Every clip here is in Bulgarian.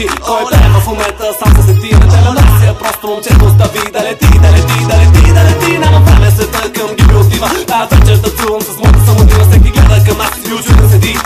очи. Той е тема в момента, сам се сети на теленация. Просто момчето остави да лети, да лети, да лети, да лети. Няма време света към ги отива. Тая вечер да целувам с моята самотина. Всеки гледа към нас и очуден седи.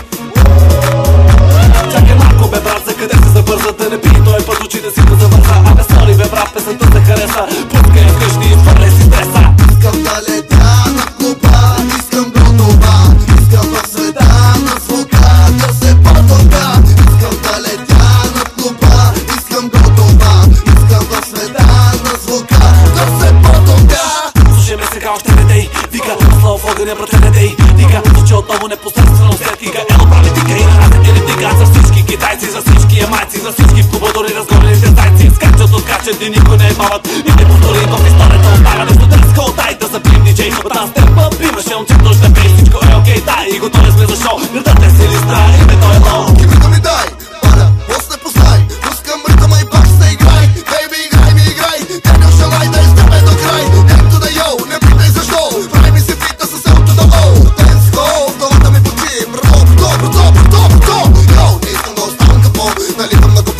Чакай малко бе брат, за къде се забърза? Да не пи той път очите си да завърза. Абе сори бе брат, песента се хареса. Пускай я вкъщи и хвърляй си стреса. Искам да летя на клуба, искам гротова, искам в света на звука да се потопя. Искам да летя на клуба, искам гротова, искам в света на звука да се потопя. Слушай ме сега още не дей, вика, слава в огъня брате не дей. Вика, звучи отново непосредствено след тига. Ело прави тика и на нас е ли тига. За всички китайци, за всички ямайци, за всички в клуба дори разгорените зайци. Скачат, откачат и никой не е бават. И не повтори в историята остава нещо дърско. Дай да забием диджей, от нас темпа имаше момчето ще бей. Всичко е окей, дай и готови сме за шоу. Градът е си листа, името е лоу. Името ми дай, пара, после познай. Пускам ритъма и пак се играй. Бейби, играй ми, играй. Дядо желай да изтъпе до край. Ето да йоу, не питай защо. Прави ми се фитна с селто да лоу. Денс хол, главата ми почи. Бро, бро, бро, бро, бро, бро. Йоу, не искам да оставам капо. Налитам на капо.